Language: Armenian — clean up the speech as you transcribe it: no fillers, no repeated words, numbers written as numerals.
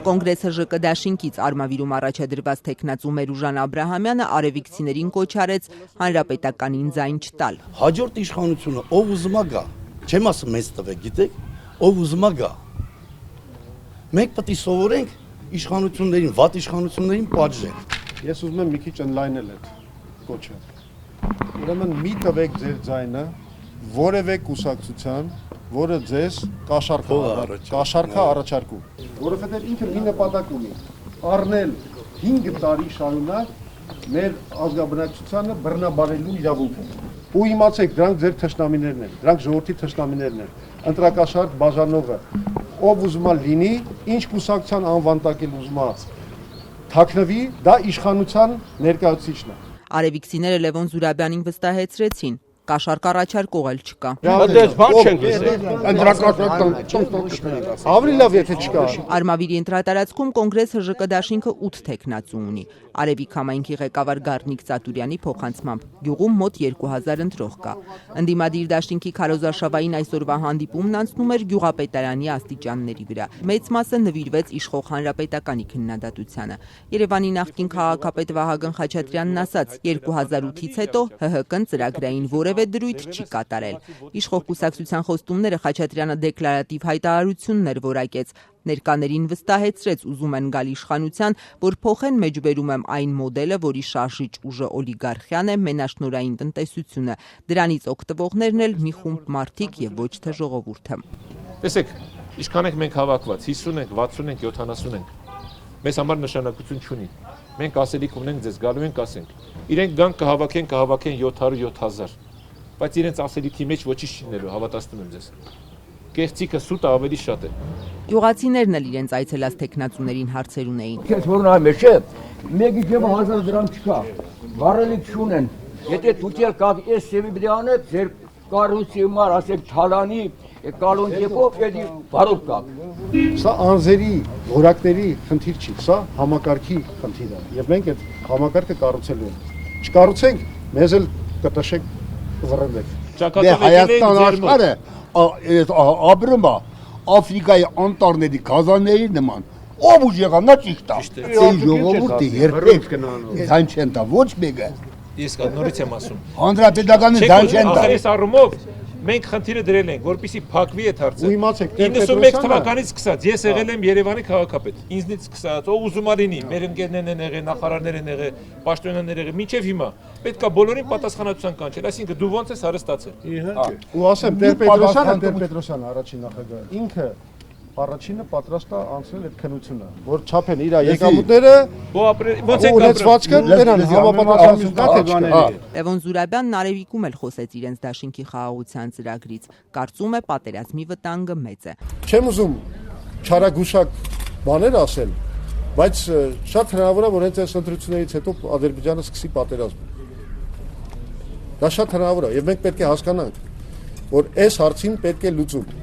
Կոնգրես ՀԺԿ դաշինքից արմավիրում առաջադրված թեկնածու Մերուժան Աբրահամյանը արևիկցիներին կոչ արեց հանրապետականին ձայն չտալ։ Հաջորդ իշխանությունը ով ուզում է գա, չեմ ասում մեզ տվեք, գիտեք, ով ուզում է գա։ Մենք պետք է սովորենք իշխանություններին, վատ իշխանություններին պատժել։ Ես ուզում եմ մի քիչ ընդլայնել այդ կոչը։ Ուրեմն մի տվեք ձեր ձայնը որևէ կուսակցության, որը ձեզ կաշառքա առաջարկում, որովհետև ինքը մի նպատակ ունի՝ առնել 5 տարի շարունակ մեր ազգաբնակչությանը բռնաբարելու իրավունքը։ Ու իմացեք, դրանք ձեր թշնամիներն են, դրանք ժողովրդի թշնամիներն են, ընտրակաշառք բաժանողը, ով ուզում է լինի, ինչ կուսակցության անվան տակել ուզում է թաքնվի, դա իշխանության ներկայացուցիչն է։ Արևիկցիները Լևոն Զուրաբյանին վստահեցրեցին, կաշառք առաջարկող էլ չկա։ Ավելի լավ եթե չկա։ Արմավիրի ընտրատարածքում կոնգրես ՀԺԿ դաշինքը 8 թեկնածու ունի։ Արևիկ համայնքի ղեկավար Գառնիկ Ծատուրյանի փոխանցմամբ գյուղում մոտ 2000 ընտրող կա։ Ընդդիմադիր դաշինքի քարոզարշավային այսօրվա հանդիպումն անցնում էր գյուղապետարանի աստիճանների վրա։ Մեծ մասը նվիրվեց իշխող հանրապետականի քննադատությանը։ Երևանի նախկին քաղաքապետ Վահագն Խաչատրյանն ասաց, 2008-ից հետո ՀՀԿ-ն ծրագրային որևէ դրույթ չի կատարել։ Իշխող կուսակցության խոստումները Խաչատրյանը դեկլարատիվ հայտարարություններ որակեց։ Ներկաներին վստահեցրեց, ուզում են գալ իշխանության, որ փոխեն մեջբերում եմ այն մոդելը, որի շարժիչ ուժը օլիգարխիան է, մենաշնորհային տնտեսությունը։ Դրանից օգտվողներն էլ մի խումբ մարդիկ եւ ոչ թե ժողովուրդը։ Տեսեք, ինչքան ենք մենք հավաքված, 50 ենք, 60 ենք, 70 ենք։ Մեզ համար նշանակություն չունի։ Մենք ասելիք ունենք, ձեզ գալու ենք ասենք։ Իրենք գան կհավաքեն 700-7000, բայց իրենց ասելիքի մեջ ոչինչ չի լինելու, հավատացնում եմ ձեզ։ Կեղծիքը սուտը ավելի շատ է։ Գյուղացիներն էլ իրենց այցելած թեկնածուներին հարցեր ունեին։ Քեզ որ նայում ես, չէ՞, մեկի ջեբը 1000 դրամ չկա։ Վառելիք չունեն։ Եթե դուք էլ կա այս սեվի բդի անեք, ձեր կառույցի համար ասեք թալանի, կալոնջեկով էդի բարով կա։ Սա անձերի, որակների խնդիր չի, սա համակարգի խնդիր է։ Եվ մենք այդ համակարգը կառուցելու ենք։ Չկառուցենք, մեզ էլ կտաշեք, կվռնդեք։ Հայաստան աշխարհը ապրում է Աֆրիկայի անտառների գազանների նման։ Ով ուժ եղա, նա ճիշտ է։ Այս ժողովուրդը երբեք ձայն չեն տա, ոչ մեկը։ Ես նորից եմ ասում։ Հանրապետականը ձայն չեն տա։ Այս առումով մենք խնդիրը դրել ենք, որպեսզի փակվի այդ հարցը։ 91 թվականից սկսած ես եղել եմ Երևանի քաղաքապետ։ Ինձնից սկսած, ով ուզում է լինի, մեր ընկերներն են եղել, նախարարներ են եղել, պաշտոնյաներ եղել, մինչև հիմա պետք է բոլորին պատասխանատվության կանչել, այսինքն դու ոնց ես հարստացել։ Ու ասեմ, Տեր-Պետրոսյանը առաջին նախագահը, ինքը առաջինը պատրաստ է անցնել այդ քննությունը, որ չափեն իր եկամուտները, ոնց են կապրվածքը, դրան համապատասխանություն կա թե չկա։ Լևոն Զուրաբյանն Արևիկում էլ խոսեց իրենց դաշինքի խաղաղության ծրագրից, կարծում է պատերազմի վտանգը մեծ է։ Չեմ ուզում չարագուշակ բաներ ասել, բայց շատ հնարավոր է, որ հենց այս ընտրություններից հետո Ադրբեջանը սկսի պատերազմ։ Դա շատ հնարավոր է, եւ մենք պետք է հասկանանք, որ այս հարցին պետք է լուծում